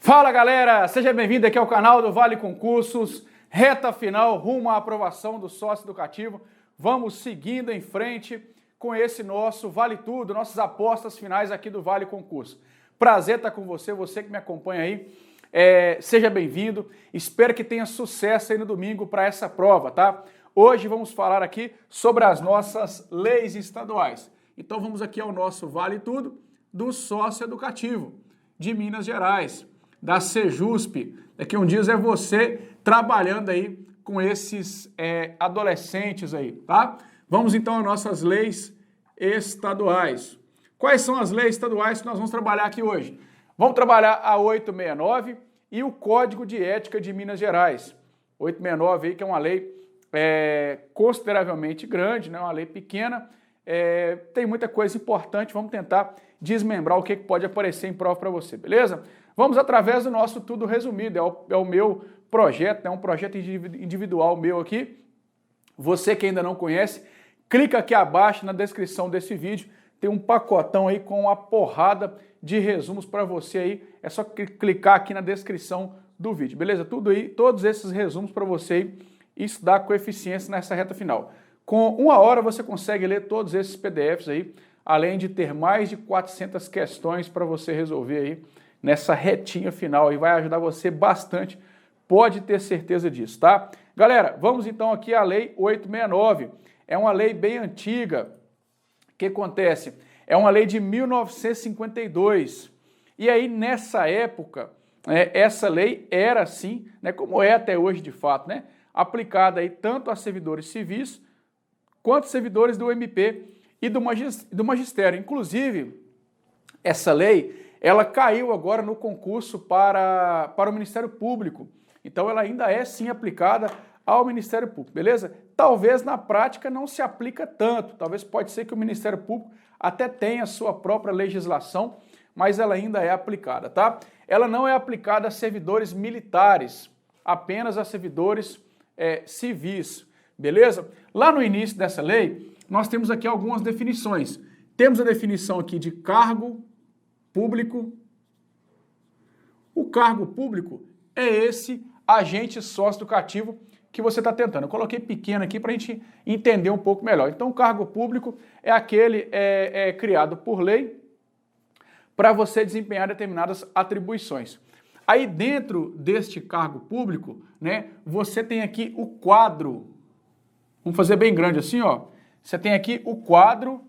Fala galera, seja bem-vindo aqui ao canal do Vale Concursos, reta final rumo à aprovação do sócio educativo. Vamos seguindo em frente com esse nosso Vale Tudo, nossas apostas finais aqui do Vale Concurso. Prazer estar com você, você que me acompanha aí, seja bem-vindo, espero que tenha sucesso aí no domingo para essa prova, tá? Hoje vamos falar aqui sobre as nossas leis estaduais. Então vamos aqui ao nosso Vale Tudo do sócio educativo de Minas Gerais, da Sejusp. Daqui a uns dias é você trabalhando aí com esses adolescentes aí, tá? Vamos então às nossas leis estaduais. Quais são as leis estaduais que nós vamos trabalhar aqui hoje? Vamos trabalhar a 869 e o Código de Ética de Minas Gerais. 869 aí que é uma lei consideravelmente grande, né? Uma lei pequena, tem muita coisa importante, vamos tentar desmembrar o que pode aparecer em prova para você, beleza? Vamos através do nosso Tudo Resumido, é o meu projeto, é um projeto individual meu aqui. Você que ainda não conhece, clica aqui abaixo na descrição desse vídeo, tem um pacotão aí com uma porrada de resumos para você aí, é só clicar aqui na descrição do vídeo, beleza? Tudo aí, todos esses resumos para você aí estudar com eficiência nessa reta final. Com 1 hora você consegue ler todos esses PDFs aí, além de ter mais de 400 questões para você resolver aí nessa retinha final e vai ajudar você bastante, pode ter certeza disso, tá? Galera, vamos então aqui à Lei 869, é uma lei bem antiga. O que acontece? É uma lei de 1952 e aí nessa época, essa lei era assim, né, como é até hoje de fato, né, aplicada aí tanto a servidores civis quanto servidores do MP e do magistério. Inclusive, essa lei, ela caiu agora no concurso para o Ministério Público. Então, ela ainda é, sim, aplicada ao Ministério Público, beleza? Talvez, na prática, não se aplica tanto. Talvez pode ser que o Ministério Público até tenha a sua própria legislação, mas ela ainda é aplicada, tá? Ela não é aplicada a servidores militares, apenas a servidores civis, beleza? Lá no início dessa lei, nós temos aqui algumas definições. Temos a definição aqui de cargo público. O cargo público é esse agente sócio-educativo que você está tentando. Eu coloquei pequeno aqui para a gente entender um pouco melhor. Então, o cargo público é aquele criado por lei para você desempenhar determinadas atribuições. Aí, dentro deste cargo público, né, você tem aqui o quadro. Vamos fazer bem grande assim, ó. Você tem aqui o quadro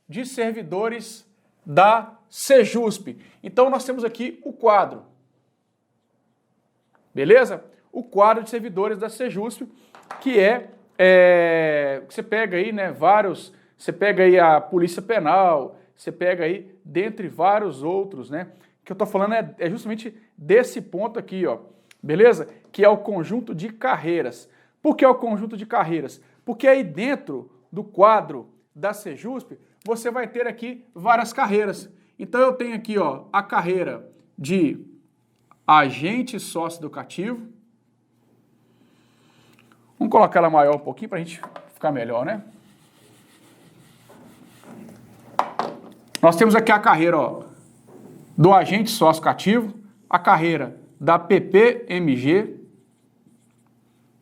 de servidores da Sejusp. Então, nós temos aqui o quadro. Beleza? O quadro de servidores da Sejusp, que você pega aí, né, você pega aí a Polícia Penal, você pega aí, dentre vários outros, né, que eu tô falando é justamente desse ponto aqui, ó, beleza? Que é o conjunto de carreiras. Por que é o conjunto de carreiras? Porque aí dentro do quadro da Sejusp, você vai ter aqui várias carreiras. Então eu tenho aqui, ó, a carreira de agente sócio-educativo. Vamos colocar ela maior um pouquinho para a gente ficar melhor, né? Nós temos aqui a carreira, ó, do agente sócio-educativo, a carreira da PPMG,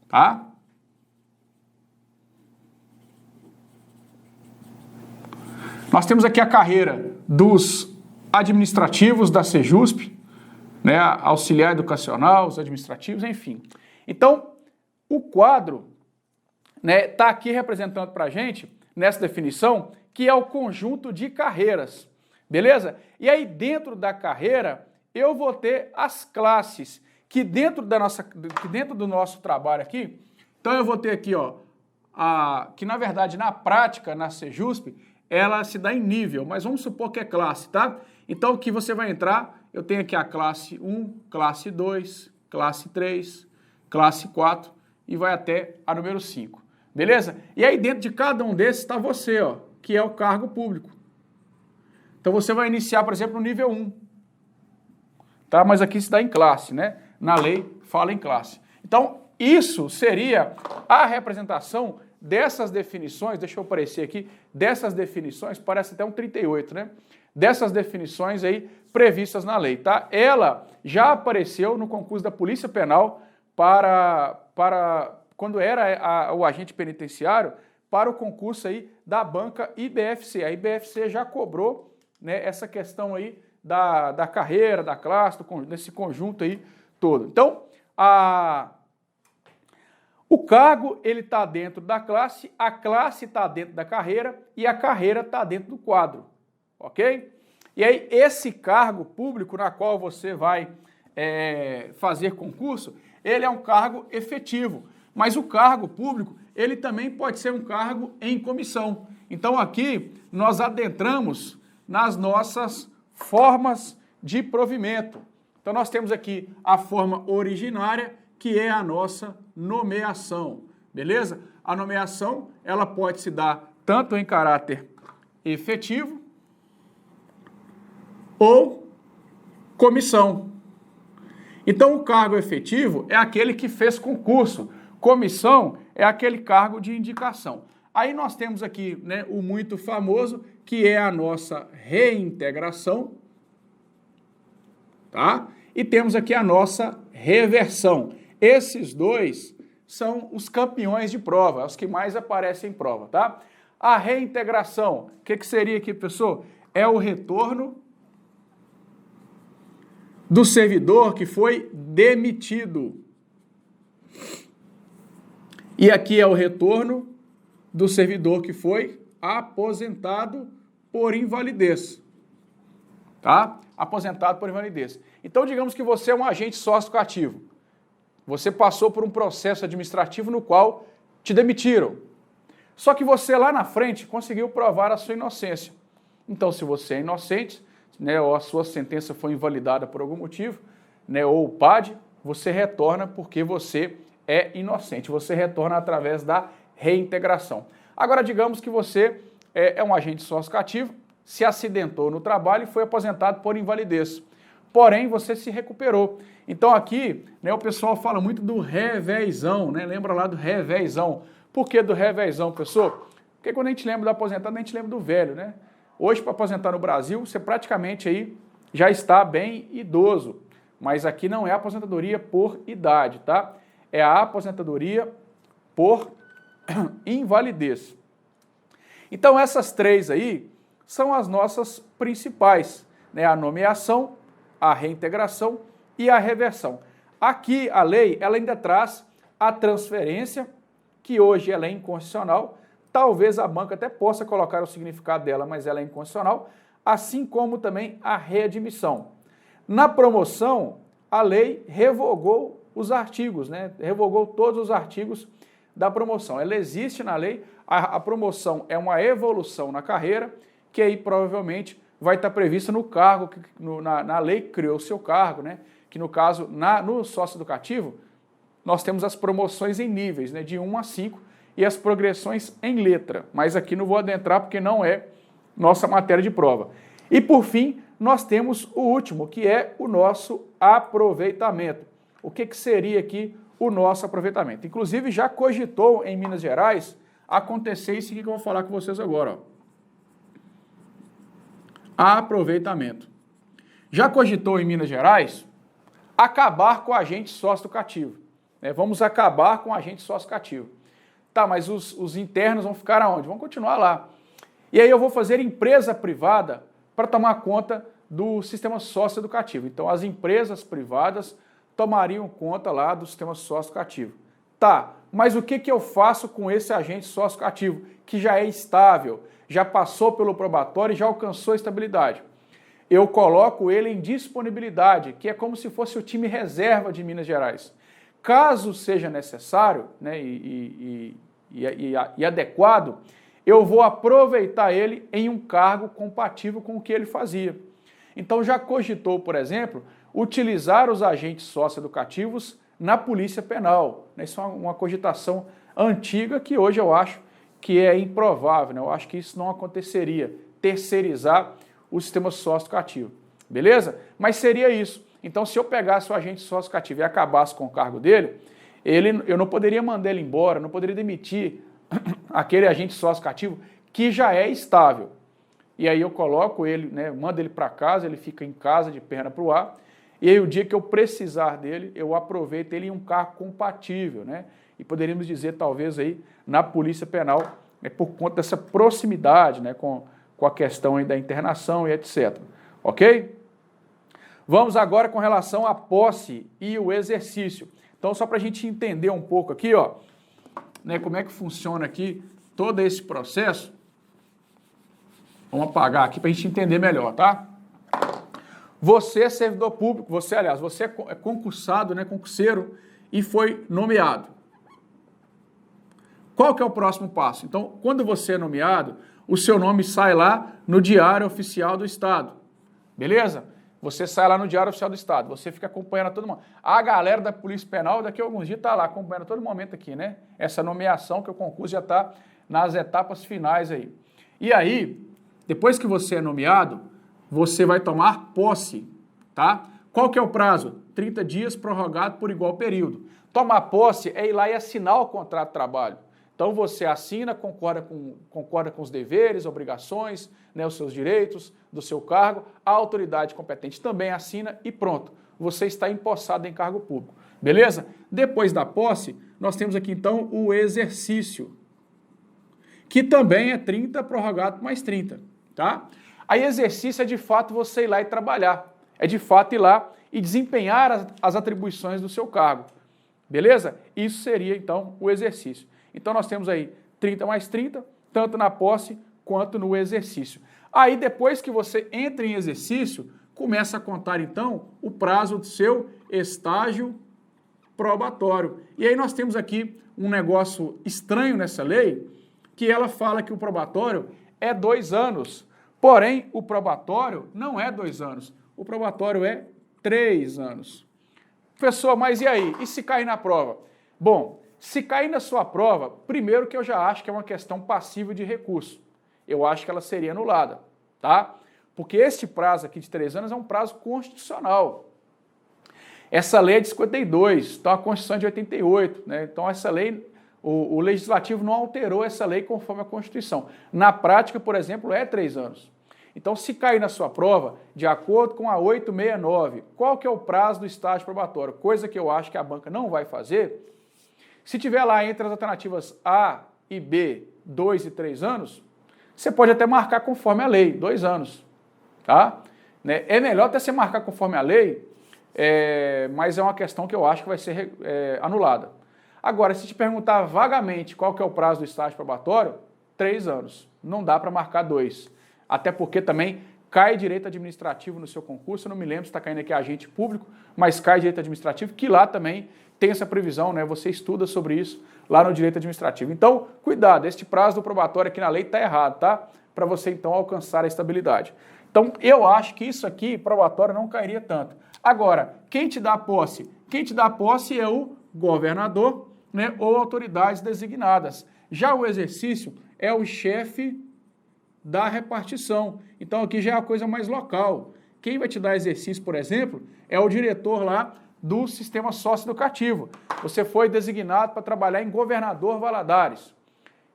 tá? Nós temos aqui a carreira dos administrativos da Sejusp, né, auxiliar educacional, os administrativos, enfim. Então, o quadro, né, tá aqui representando para a gente, nessa definição, que é o conjunto de carreiras, beleza? E aí, dentro da carreira, eu vou ter as classes, que dentro do nosso trabalho aqui, então eu vou ter aqui, ó, que na verdade, na prática, na Sejusp, ela se dá em nível, mas vamos supor que é classe, tá? Então, o que você vai entrar, eu tenho aqui a classe 1, classe 2, classe 3, classe 4 e vai até a número 5, beleza? E aí, dentro de cada um desses está você, ó, que é o cargo público. Então, você vai iniciar, por exemplo, no nível 1, tá? Mas aqui se dá em classe, né? Na lei, fala em classe. Então, isso seria a representação dessas definições, deixa eu aparecer aqui, dessas definições, parece até um 38, né? Dessas definições aí previstas na lei, tá? Ela já apareceu no concurso da Polícia Penal para quando era o agente penitenciário, para o concurso aí da banca IBFC. A IBFC já cobrou, né, essa questão aí da carreira, da classe, desse conjunto aí todo. Então, o cargo ele está dentro da classe, a classe está dentro da carreira e a carreira está dentro do quadro, ok? E aí esse cargo público na qual você vai fazer concurso, ele é um cargo efetivo, mas o cargo público ele também pode ser um cargo em comissão. Então aqui nós adentramos nas nossas formas de provimento. Então nós temos aqui a forma originária, que é a nossa nomeação, beleza? A nomeação, ela pode se dar tanto em caráter efetivo ou comissão. Então o cargo efetivo é aquele que fez concurso, comissão é aquele cargo de indicação. Aí nós temos aqui, né, o muito famoso, que é a nossa reintegração, tá? E temos aqui a nossa reversão. Esses dois são os campeões de prova, os que mais aparecem em prova, tá? A reintegração, o que seria aqui, pessoal? É o retorno do servidor que foi demitido. E aqui é o retorno do servidor que foi aposentado por invalidez. Tá? Aposentado por invalidez. Então, digamos que você é um agente sócio-cativo. Você passou por um processo administrativo no qual te demitiram. Só que você lá na frente conseguiu provar a sua inocência. Então, se você é inocente, né, ou a sua sentença foi invalidada por algum motivo, né, ou o PAD, você retorna porque você é inocente. Você retorna através da reintegração. Agora, digamos que você é um agente sócio-cativo, se acidentou no trabalho e foi aposentado por invalidez. Porém, você se recuperou. Então aqui, né, o pessoal fala muito do revézão, né? Lembra lá do revézão. Por que do revézão, pessoal? Porque quando a gente lembra do aposentado, a gente lembra do velho, né? Hoje, para aposentar no Brasil, você praticamente aí já está bem idoso. Mas aqui não é aposentadoria por idade, tá? É a aposentadoria por invalidez. Então essas três aí são as nossas principais, né? A nomeação, a reintegração e a reversão. Aqui a lei ela ainda traz a transferência, que hoje ela é inconstitucional, talvez a banca até possa colocar o significado dela, mas ela é inconstitucional, assim como também a readmissão. Na promoção, a lei revogou os artigos, né? Revogou todos os artigos da promoção. Ela existe na lei, a promoção é uma evolução na carreira, que aí provavelmente vai estar prevista no cargo, na lei que criou o seu cargo, né? Que no caso, no sócio educativo, nós temos as promoções em níveis, né? De 1 a 5 e as progressões em letra, mas aqui não vou adentrar porque não é nossa matéria de prova. E por fim, nós temos o último, que é o nosso aproveitamento. O que seria aqui o nosso aproveitamento? Inclusive já cogitou em Minas Gerais acontecer isso aqui que eu vou falar com vocês agora, ó. Aproveitamento. Já cogitou em Minas Gerais acabar com o agente sócio-cativo. Né? Vamos acabar com o agente sócio-cativo. Tá, mas os internos vão ficar aonde? Vão continuar lá. E aí eu vou fazer empresa privada para tomar conta do sistema sócio-educativo. Então as empresas privadas tomariam conta lá do sistema sócio-educativo. Tá, mas o que eu faço com esse agente sócio-educativo que já é estável, já passou pelo probatório e já alcançou a estabilidade? Eu coloco ele em disponibilidade, que é como se fosse o time reserva de Minas Gerais. Caso seja necessário, né, e adequado, eu vou aproveitar ele em um cargo compatível com o que ele fazia. Então já cogitou, por exemplo, utilizar os agentes socioeducativos na Polícia Penal. Isso é uma cogitação antiga que hoje eu acho que é improvável, né? Eu acho que isso não aconteceria, terceirizar o sistema socioeducativo, beleza? Mas seria isso. Então, se eu pegasse o agente socioeducativo e acabasse com o cargo dele, eu não poderia mandar ele embora, não poderia demitir aquele agente socioeducativo que já é estável. e aí eu coloco ele, né, mando ele para casa, ele fica em casa de perna para o ar, e aí o dia que eu precisar dele, eu aproveito ele em um cargo compatível, né? E poderíamos dizer, talvez, aí, na Polícia Penal, né, por conta dessa proximidade, né, com a questão aí da internação e etc. Ok? Vamos agora com relação à posse e o exercício. Então, só para a gente entender um pouco aqui, ó, né, como é que funciona aqui todo esse processo. Vamos apagar aqui para a gente entender melhor, tá? Você é servidor público, você é concursado, né, concurseiro, e foi nomeado. Qual que é o próximo passo? Então, quando você é nomeado, o seu nome sai lá no Diário Oficial do Estado, beleza? Você sai lá no Diário Oficial do Estado, você fica acompanhando a todo momento. A galera da Polícia Penal, daqui a alguns dias, está lá acompanhando a todo momento aqui, né? Essa nomeação, que o concurso já está nas etapas finais aí. E aí, depois que você é nomeado, você vai tomar posse, tá? Qual que é o prazo? 30 dias prorrogado por igual período. Tomar posse é ir lá e assinar o contrato de trabalho. Então você assina, concorda com os deveres, obrigações, né, os seus direitos do seu cargo, a autoridade competente também assina e pronto, você está empossado em cargo público, beleza? Depois da posse, nós temos aqui então o exercício, que também é 30 prorrogado mais 30, tá? Aí exercício é de fato você ir lá e trabalhar, é de fato ir lá e desempenhar as atribuições do seu cargo, beleza? Isso seria então o exercício. Então nós temos aí 30 mais 30, tanto na posse quanto no exercício. Aí depois que você entra em exercício, começa a contar então o prazo do seu estágio probatório. E aí nós temos aqui um negócio estranho nessa lei, que ela fala que o probatório é 2 anos. Porém, o probatório não é 2 anos. O probatório é 3 anos. Professor, mas e aí? E se cair na prova? Bom, se cair na sua prova, primeiro que eu já acho que é uma questão passível de recurso. Eu acho que ela seria anulada, tá? Porque este prazo aqui de 3 anos é um prazo constitucional. Essa lei é de 52, então a Constituição é de 88, né? Então essa lei, o Legislativo não alterou essa lei conforme a Constituição. Na prática, por exemplo, é 3 anos. Então, se cair na sua prova, de acordo com a 869, qual que é o prazo do estágio probatório? Coisa que eu acho que a banca não vai fazer. Se tiver lá entre as alternativas A e B, 2 e 3 anos, você pode até marcar conforme a lei, 2 anos, tá? É melhor até você marcar conforme a lei, mas é uma questão que eu acho que vai ser anulada. Agora, se te perguntar vagamente qual que é o prazo do estágio probatório, 3 anos. Não dá para marcar 2. Até porque também cai direito administrativo no seu concurso, eu não me lembro se está caindo aqui agente público, mas cai direito administrativo, que lá também tem essa previsão, né? Você estuda sobre isso lá no direito administrativo. Então, cuidado, este prazo do probatório aqui na lei está errado, tá? Para você, então, alcançar a estabilidade. Então, eu acho que isso aqui, probatório, não cairia tanto. Agora, quem te dá posse? Quem te dá posse é o governador, né? Ou autoridades designadas. Já o exercício é o chefe da repartição. Então, aqui já é uma coisa mais local. Quem vai te dar exercício, por exemplo, é o diretor lá do sistema socioeducativo. Você foi designado para trabalhar em Governador Valadares.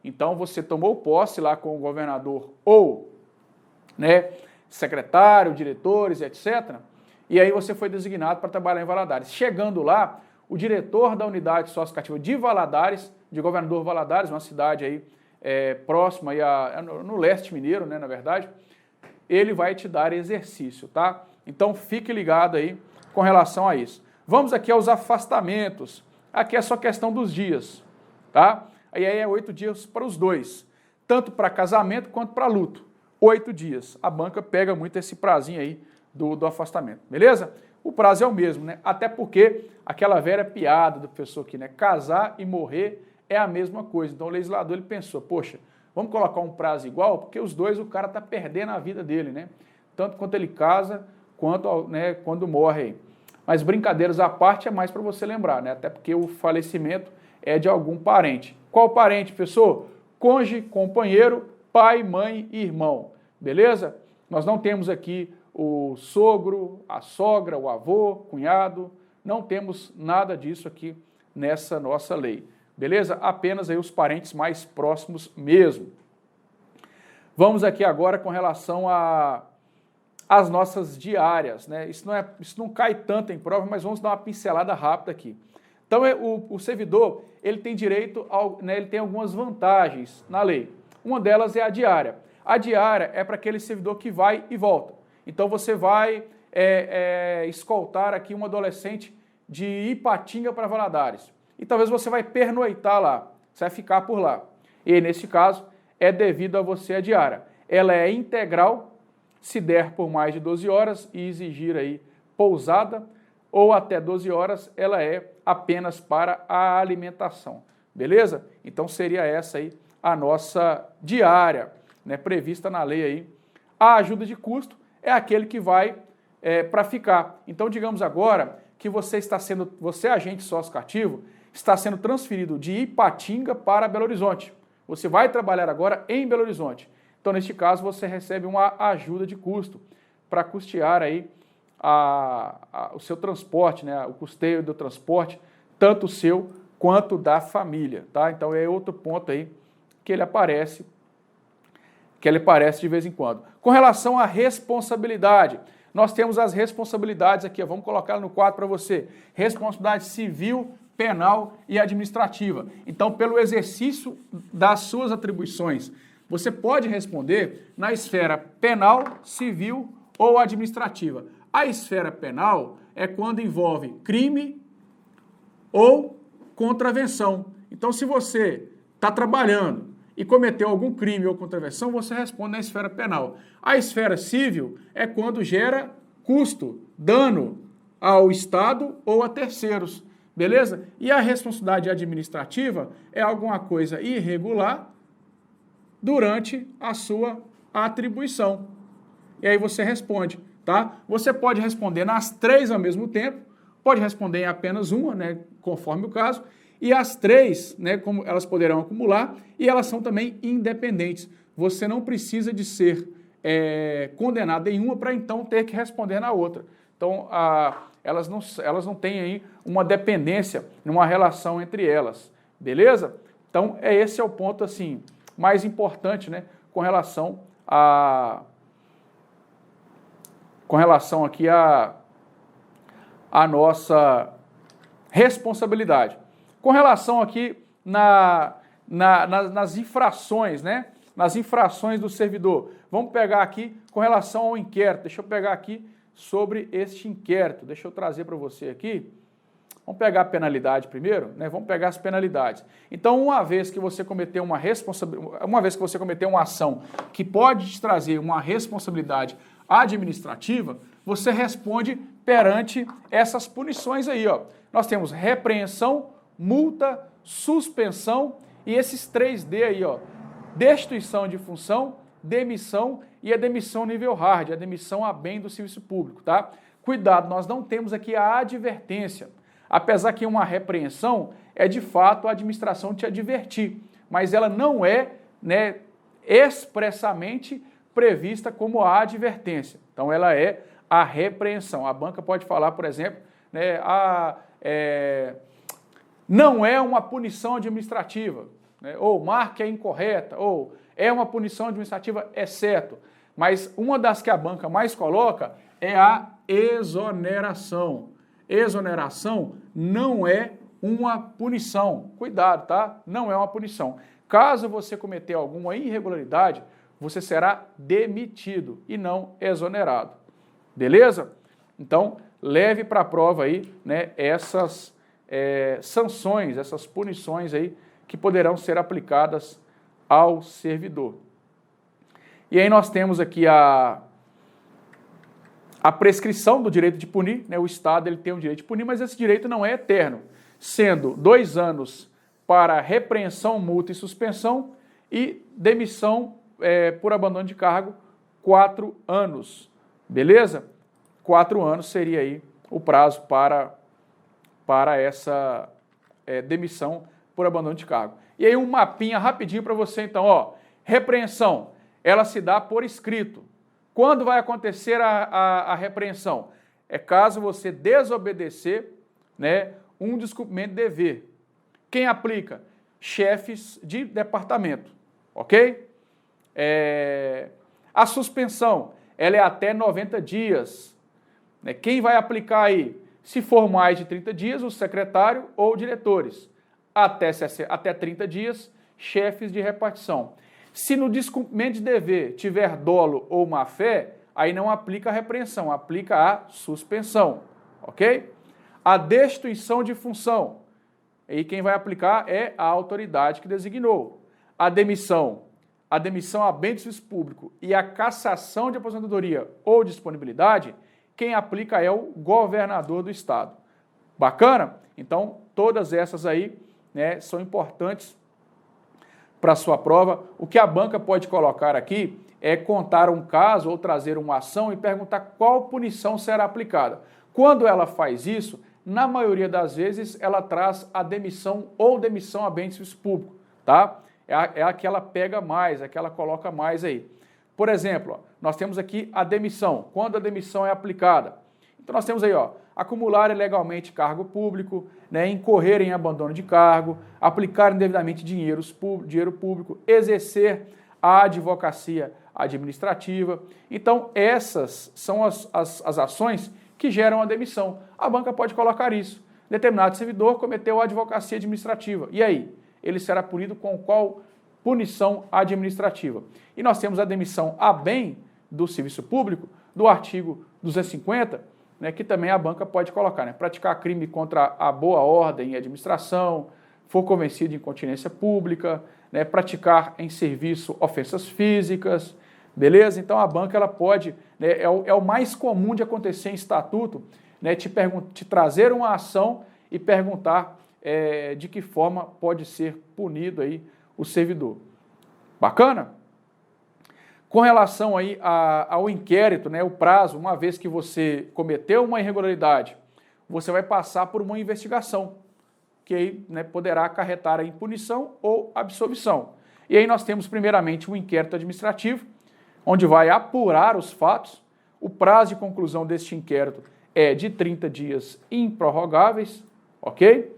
Então, você tomou posse lá com o governador ou, né, secretário, diretores, etc. E aí você foi designado para trabalhar em Valadares. Chegando lá, o diretor da unidade socioeducativa de Valadares, de Governador Valadares, uma cidade aí próxima aí no leste mineiro, né, na verdade, ele vai te dar exercício, tá? Então, fique ligado aí com relação a isso. Vamos aqui aos afastamentos. Aqui é só questão dos dias, tá? Aí é 8 dias para os dois, tanto para casamento quanto para luto. 8 dias. A banca pega muito esse prazinho aí do afastamento, beleza? O prazo é o mesmo, né? Até porque aquela velha piada do professor aqui, né? Casar e morrer é a mesma coisa. Então o legislador ele pensou, poxa, vamos colocar um prazo igual, porque os dois o cara está perdendo a vida dele, né? Tanto quanto ele casa, quanto, né, quando morre aí. Mas brincadeiras à parte é mais para você lembrar, né? Até porque o falecimento é de algum parente. Qual parente, professor? Cônjuge, companheiro, pai, mãe e irmão. Beleza? Nós não temos aqui o sogro, a sogra, o avô, cunhado. Não temos nada disso aqui nessa nossa lei. Beleza? Apenas aí os parentes mais próximos mesmo. Vamos aqui agora com relação às nossas diárias, né? Isso não cai tanto em prova, mas vamos dar uma pincelada rápida aqui. Então, o servidor, ele tem direito, né, ele tem algumas vantagens na lei. Uma delas é a diária. A diária é para aquele servidor que vai e volta. Então, você vai escoltar aqui um adolescente de Ipatinga para Valadares. E talvez você vai pernoitar lá, você vai ficar por lá. E, nesse caso, é devido a você a diária. Ela é integral, se der por mais de 12 horas e exigir aí pousada, ou até 12 horas, ela é apenas para a alimentação, beleza? Então seria essa aí a nossa diária, né, prevista na lei aí. A ajuda de custo é aquele que vai para ficar. Então digamos agora que você agente sócio cativo, está sendo transferido de Ipatinga para Belo Horizonte. Você vai trabalhar agora em Belo Horizonte. Então neste caso você recebe uma ajuda de custo para custear aí o seu transporte, né, o custeio do transporte, tanto o seu quanto da família, tá? Então é outro ponto aí que ele aparece de vez em quando. Com relação à responsabilidade, nós temos as responsabilidades aqui, ó, vamos colocar no quadro para você. Responsabilidade civil, penal e administrativa. Então, pelo exercício das suas atribuições, você pode responder na esfera penal, civil ou administrativa. A esfera penal é quando envolve crime ou contravenção. Então, se você está trabalhando e cometeu algum crime ou contravenção, você responde na esfera penal. A esfera civil é quando gera custo, dano ao Estado ou a terceiros, beleza? E a responsabilidade administrativa é alguma coisa irregular durante a sua atribuição. E aí você responde, tá? Você pode responder nas 3 ao mesmo tempo, pode responder em apenas uma, né, conforme o caso, e as 3, né, como elas poderão acumular, e elas são também independentes. Você não precisa de ser condenado em uma para então ter que responder na outra. Então, elas não têm aí uma dependência, numa relação entre elas, beleza? Então, esse é o ponto assim mais importante, né, com relação aqui à nossa responsabilidade. Com relação aqui nas infrações, né? Nas infrações do servidor. Vamos pegar aqui com relação ao inquérito. Deixa eu pegar aqui sobre este inquérito. Deixa eu trazer para você aqui. Vamos pegar a penalidade primeiro, né? Vamos pegar as penalidades. Então, uma vez que você cometeu uma ação que pode te trazer uma responsabilidade administrativa, você responde perante essas punições aí, ó. Nós temos repreensão, multa, suspensão e esses 3D aí, ó. Destituição de função, demissão e a demissão nível hard, a demissão a bem do serviço público, tá? Cuidado, nós não temos aqui a advertência. Apesar que uma repreensão é de fato a administração te advertir, mas ela não é, né, expressamente prevista como a advertência. Então ela é a repreensão. A banca pode falar, por exemplo, né, não é uma punição administrativa, né, ou marca é incorreta, ou é uma punição administrativa exceto. Mas uma das que a banca mais coloca é a exoneração. Exoneração não é uma punição. Cuidado, tá? Não é uma punição. Caso você cometer alguma irregularidade, você será demitido e não exonerado. Beleza? Então, leve para a prova aí, né, essas sanções, essas punições aí que poderão ser aplicadas ao servidor. E aí nós temos aqui a prescrição do direito de punir, né? O Estado ele tem o direito de punir, mas esse direito não é eterno, sendo 2 anos para repreensão, multa e suspensão e demissão por abandono de cargo, 4 anos, beleza? 4 anos seria aí o prazo para essa demissão por abandono de cargo. E aí um mapinha rapidinho para você então, ó, repreensão, ela se dá por escrito. Quando vai acontecer a repreensão? É caso você desobedecer, né, um descumprimento de dever. Quem aplica? Chefes de departamento, ok? A suspensão, ela é até 90 dias. Né? Quem vai aplicar aí? Se for mais de 30 dias, o secretário ou diretores. Até 30 dias, chefes de repartição. Se no descumprimento de dever tiver dolo ou má-fé, aí não aplica a repreensão, aplica a suspensão, ok? A destituição de função, aí quem vai aplicar é a autoridade que designou. A demissão a bem de serviço público e a cassação de aposentadoria ou disponibilidade, quem aplica é o governador do estado. Bacana? Então, todas essas aí, né, são importantes para a sua prova. O que a banca pode colocar aqui é contar um caso ou trazer uma ação e perguntar qual punição será aplicada. Quando ela faz isso, na maioria das vezes, ela traz a demissão ou demissão a bem de serviço público, tá? É a que ela pega mais, é a que ela coloca mais aí. Por exemplo, ó, nós temos aqui a demissão, quando a demissão é aplicada. Então nós temos aí, ó, acumular ilegalmente cargo público, né, incorrer em abandono de cargo, aplicar indevidamente dinheiro público, exercer a advocacia administrativa. Então essas são as ações que geram a demissão. A banca pode colocar isso. Determinado servidor cometeu a advocacia administrativa. E aí? Ele será punido com qual punição administrativa? E nós temos a demissão a bem do serviço público, do artigo 250, né, que também a banca pode colocar, né? Praticar crime contra a boa ordem e administração, for convencido de incontinência pública, né, praticar em serviço ofensas físicas, beleza? Então a banca ela pode, né, é o mais comum de acontecer em estatuto, né, te trazer uma ação e perguntar de que forma pode ser punido aí o servidor. Bacana? Com relação aí ao inquérito, né, o prazo, uma vez que você cometeu uma irregularidade, você vai passar por uma investigação, que aí, né, poderá acarretar em punição ou absolvição. E aí nós temos primeiramente um inquérito administrativo, onde vai apurar os fatos. O prazo de conclusão deste inquérito é de 30 dias improrrogáveis, ok?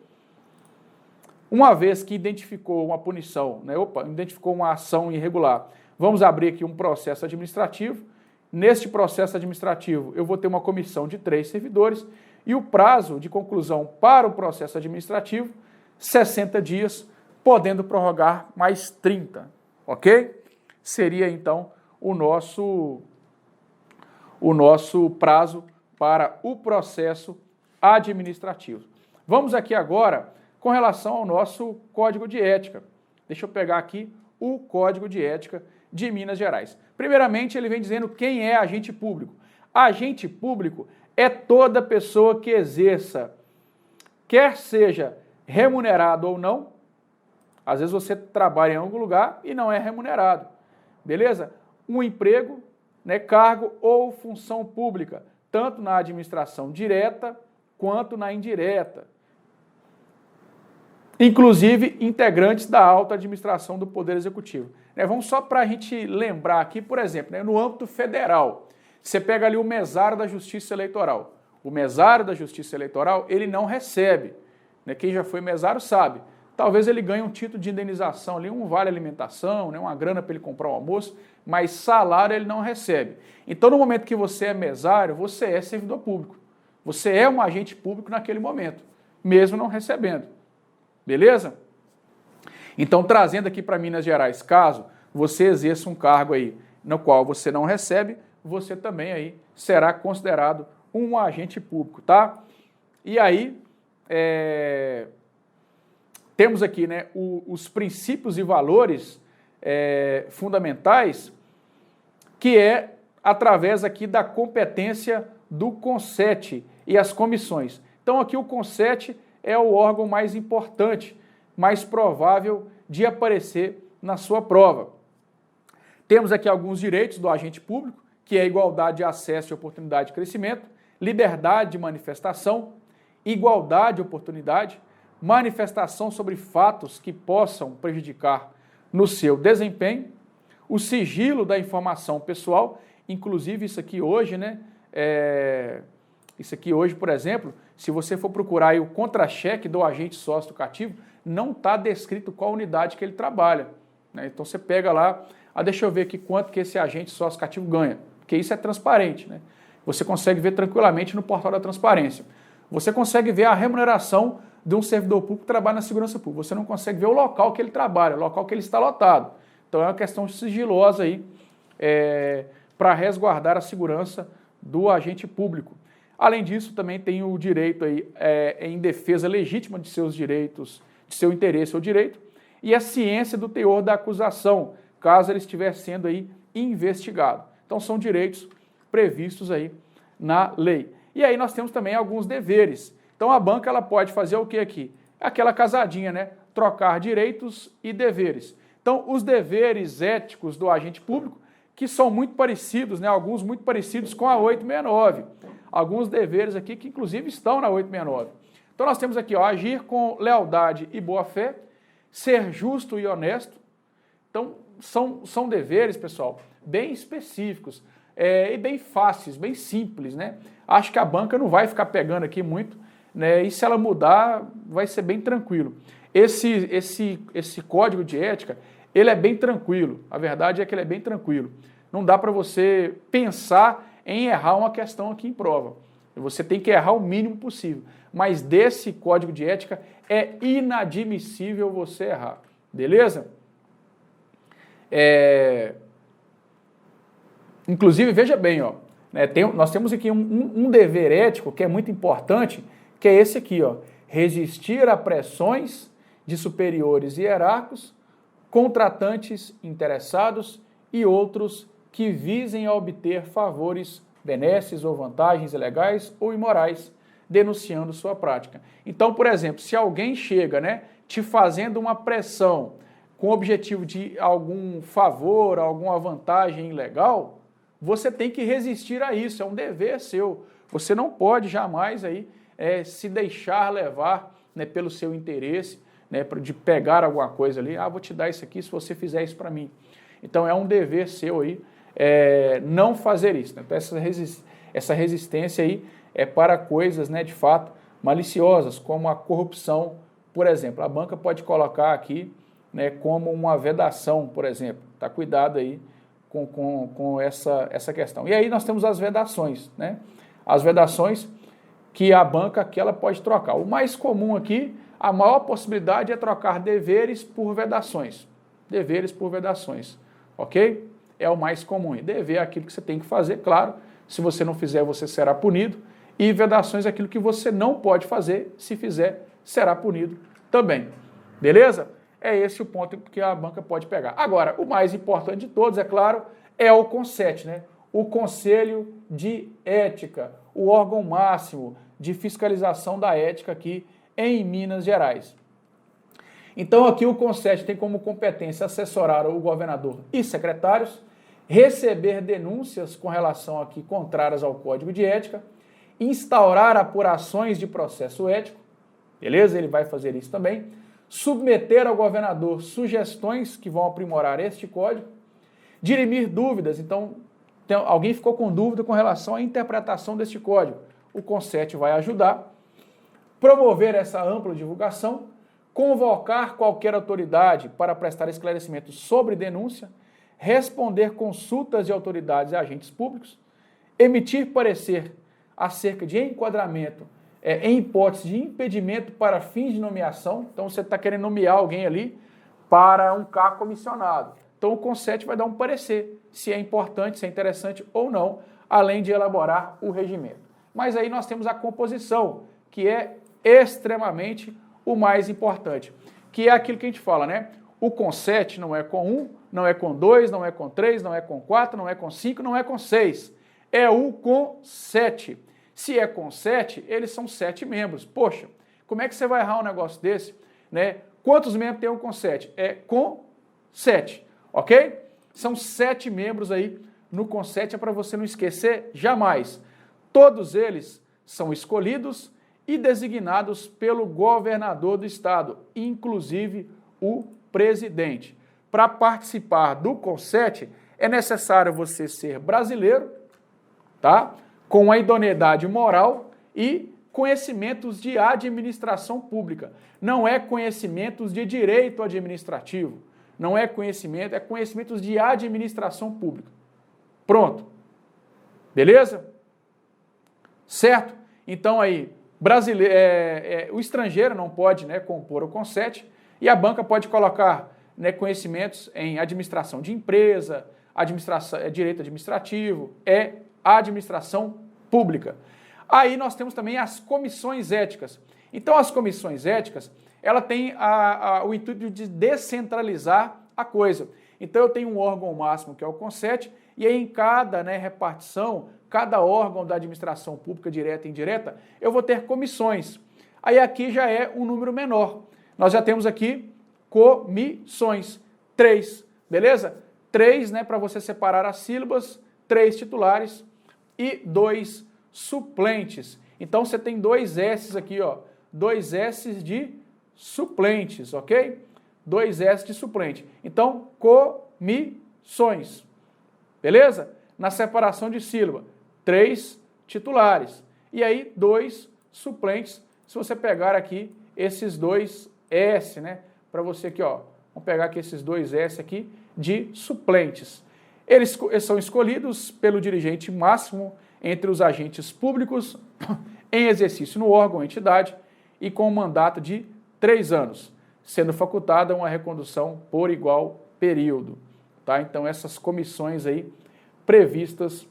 Uma vez que identificou uma punição, né, identificou uma ação irregular, vamos abrir aqui um processo administrativo. Neste processo administrativo, eu vou ter uma comissão de 3 servidores e o prazo de conclusão para o processo administrativo, 60 dias, podendo prorrogar mais 30, ok? Seria, então, o nosso prazo para o processo administrativo. Vamos aqui agora com relação ao nosso Código de Ética. Deixa eu pegar aqui o Código de Ética de Minas Gerais. Primeiramente, ele vem dizendo quem é agente público. Agente público é toda pessoa que exerça, quer seja remunerado ou não, às vezes você trabalha em algum lugar e não é remunerado, beleza? Um emprego, né, cargo ou função pública, tanto na administração direta quanto na indireta. Inclusive integrantes da alta administração do Poder Executivo. Vamos só para a gente lembrar aqui, por exemplo, né, no âmbito federal, você pega ali o mesário da Justiça Eleitoral. O mesário da Justiça Eleitoral, ele não recebe. Né, quem já foi mesário sabe. Talvez ele ganhe um título de indenização ali, um vale alimentação, né, uma grana para ele comprar o almoço, mas salário ele não recebe. Então, no momento que você é mesário, você é servidor público. Você é um agente público naquele momento, mesmo não recebendo. Beleza? Então, trazendo aqui para Minas Gerais, caso você exerça um cargo aí no qual você não recebe, você também aí será considerado um agente público, tá? E aí, temos aqui, né, os princípios e valores fundamentais, que é através aqui da competência do CONSET e as comissões. Então, aqui o CONSET é o órgão mais importante, mais provável de aparecer na sua prova. Temos aqui alguns direitos do agente público, que é a igualdade de acesso e oportunidade de crescimento, liberdade de manifestação, igualdade de oportunidade, manifestação sobre fatos que possam prejudicar no seu desempenho, o sigilo da informação pessoal, inclusive isso aqui hoje, né? Isso aqui hoje, por exemplo, se você for procurar aí o contra-cheque do agente sócio cativo, não está descrito qual unidade que ele trabalha. Né? Então você pega lá deixa eu ver aqui quanto que esse agente sócio cativo ganha, porque isso é transparente, né? Você consegue ver tranquilamente no portal da transparência. Você consegue ver a remuneração de um servidor público que trabalha na segurança pública. Você não consegue ver o local que ele trabalha, o local que ele está lotado. Então é uma questão sigilosa aí para resguardar a segurança do agente público. Além disso, também tem o direito aí, em defesa legítima de seus direitos, de seu interesse ou direito, e a ciência do teor da acusação, caso ele estiver sendo aí investigado. Então são direitos previstos aí na lei. E aí nós temos também alguns deveres. Então a banca ela pode fazer o que aqui? Aquela casadinha, né? Trocar direitos e deveres. Então os deveres éticos do agente público, que são muito parecidos, né? Alguns muito parecidos com a 869. Alguns deveres aqui que inclusive estão na 869. Então nós temos aqui, ó, agir com lealdade e boa-fé, ser justo e honesto. Então são deveres, pessoal, bem específicos e bem fáceis, bem simples, né? Acho que a banca não vai ficar pegando aqui muito, né? E se ela mudar, vai ser bem tranquilo. Esse código de ética, ele é bem tranquilo. A verdade é que ele é bem tranquilo. Não dá para você pensar em errar uma questão aqui em prova. Você tem que errar o mínimo possível. Mas desse código de ética é inadmissível você errar. Beleza? Inclusive, veja bem, ó, né, nós temos aqui um dever ético que é muito importante, que é esse aqui, ó, resistir a pressões de superiores hierárquicos, contratantes interessados e outros que visem a obter favores, benesses ou vantagens ilegais ou imorais, denunciando sua prática. Então, por exemplo, se alguém chega, né, te fazendo uma pressão com o objetivo de algum favor, alguma vantagem ilegal, você tem que resistir a isso, é um dever seu. Você não pode jamais aí, se deixar levar, né, pelo seu interesse, né, de pegar alguma coisa ali, vou te dar isso aqui se você fizer isso para mim. Então é um dever seu aí não fazer isso. Né? Então essa resistência aí é para coisas, né, de fato maliciosas, como a corrupção, por exemplo. A banca pode colocar aqui, né, como uma vedação, por exemplo. Tá, cuidado aí com essa questão. E aí nós temos as vedações, né? As vedações que a banca aqui ela pode trocar. O mais comum aqui, a maior possibilidade é trocar deveres por vedações. Deveres por vedações, ok? É o mais comum. E dever é aquilo que você tem que fazer, claro. Se você não fizer, você será punido. E vedações é aquilo que você não pode fazer. Se fizer, será punido também. Beleza? É esse o ponto que a banca pode pegar. Agora, o mais importante de todos, é claro, é o CONSET, né? O Conselho de Ética, o órgão máximo de fiscalização da ética aqui em Minas Gerais. Então aqui o CONSET tem como competência assessorar o governador e secretários, receber denúncias com relação aqui contrárias ao Código de Ética, instaurar apurações de processo ético, beleza? Ele vai fazer isso também. Submeter ao governador sugestões que vão aprimorar este código, dirimir dúvidas. Então, alguém ficou com dúvida com relação à interpretação deste código. O CONSET vai ajudar. Promover essa ampla divulgação, convocar qualquer autoridade para prestar esclarecimentos sobre denúncia, responder consultas de autoridades e agentes públicos, emitir parecer acerca de enquadramento em hipótese de impedimento para fins de nomeação. Então você está querendo nomear alguém ali para um cargo comissionado. Então o CONSET vai dar um parecer se é importante, se é interessante ou não, além de elaborar o regimento. Mas aí nós temos a composição, que é extremamente o mais importante, que é aquilo que a gente fala, né? O CONSET não é com 1, não é com 2, não é com 3, não é com 4, não é com 5, não é com 6. É o CONSET. Se é com 7, eles são 7 membros. Poxa, como é que você vai errar um negócio desse? Né? Quantos membros tem o CONSET? É com 7, ok? São 7 membros aí no CONSET, é para você não esquecer jamais. Todos eles são escolhidos e designados pelo governador do estado, inclusive o presidente. Para participar do CONSET, é necessário você ser brasileiro, tá? Com a idoneidade moral e conhecimentos de administração pública. Não é conhecimentos de direito administrativo, não é conhecimento, é conhecimentos de administração pública. Pronto. Beleza? Certo? Então aí, o estrangeiro não pode, né, compor o CONCET e a banca pode colocar, né, conhecimentos em administração de empresa, direito administrativo, administração pública. Aí nós temos também as comissões éticas. Então as comissões éticas, ela tem o intuito de descentralizar a coisa. Então eu tenho um órgão máximo que é o CONCET, e aí em cada, né, repartição, cada órgão da administração pública direta e indireta, eu vou ter comissões. Aí aqui já é um número menor. Nós já temos aqui comissões, 3, beleza? 3, né, para você separar as sílabas, 3 titulares e 2 suplentes. Então você tem 2 S aqui, ó, 2 S de suplentes, ok? 2 S de suplente. Então, comissões, beleza? Na separação de sílaba, 3 titulares. E aí, 2 suplentes, se você pegar aqui esses 2 S, né? Para você aqui, ó, vamos pegar aqui esses 2 S aqui de suplentes. Eles são escolhidos pelo dirigente máximo entre os agentes públicos em exercício no órgão ou entidade e com um mandato de 3 anos, sendo facultada uma recondução por igual período. Tá? Então, essas comissões aí previstas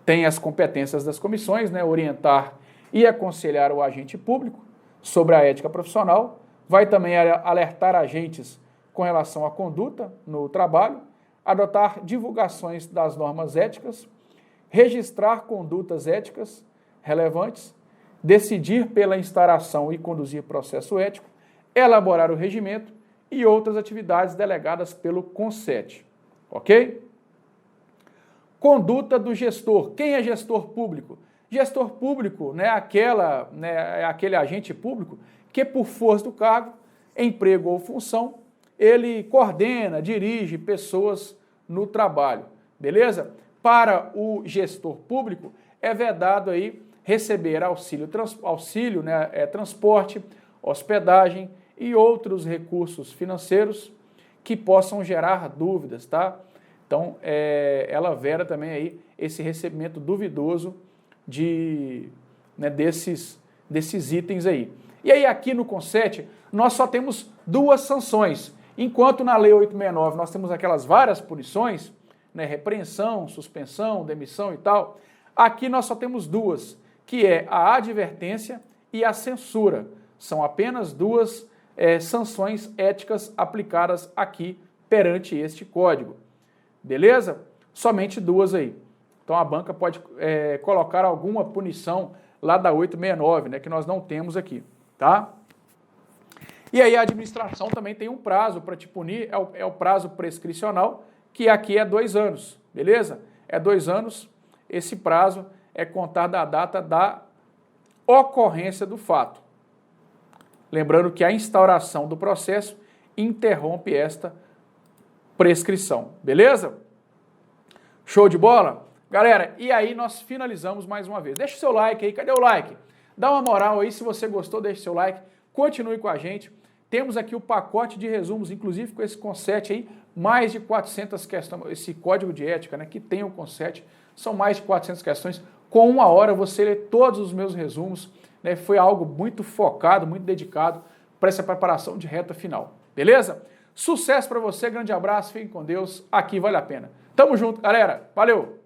têm as competências das comissões, né? Orientar e aconselhar o agente público sobre a ética profissional, vai também alertar agentes com relação à conduta no trabalho, adotar divulgações das normas éticas, registrar condutas éticas relevantes, decidir pela instauração e conduzir processo ético, elaborar o regimento e outras atividades delegadas pelo CONCET. Ok? Conduta do gestor. Quem é gestor público? Gestor público, né, é aquele agente público que, por força do cargo, emprego ou função, ele coordena, dirige pessoas no trabalho, beleza? Para o gestor público, é vedado aí receber auxílio, né, transporte, hospedagem e outros recursos financeiros que possam gerar dúvidas, tá? Então, ela veda também aí esse recebimento duvidoso desses itens aí. E aí aqui no CONCET, nós só temos 2 sanções, enquanto na Lei 869 nós temos aquelas várias punições, né, repreensão, suspensão, demissão e tal, aqui nós só temos 2, que é a advertência e a censura. São apenas 2 sanções éticas aplicadas aqui perante este código. Beleza? Somente 2 aí. Então a banca pode colocar alguma punição lá da 869, né, que nós não temos aqui, tá? E aí a administração também tem um prazo para te punir, é o prazo prescricional, que aqui é 2 anos, beleza? É 2 anos, esse prazo é contar da data da ocorrência do fato. Lembrando que a instauração do processo interrompe esta prescrição, beleza? Show de bola? Galera, e aí nós finalizamos mais uma vez. Deixa o seu like aí, cadê o like? Dá uma moral aí, se você gostou, deixa o seu like, continue com a gente. Temos aqui o pacote de resumos, inclusive com esse CONCET aí, mais de 400 questões, esse código de ética, né, que tem o CONCET, são mais de 400 questões, com 1 hora você lê todos os meus resumos, né, foi algo muito focado, muito dedicado para essa preparação de reta final, beleza? Sucesso para você, grande abraço, fiquem com Deus, aqui vale a pena. Tamo junto, galera, valeu!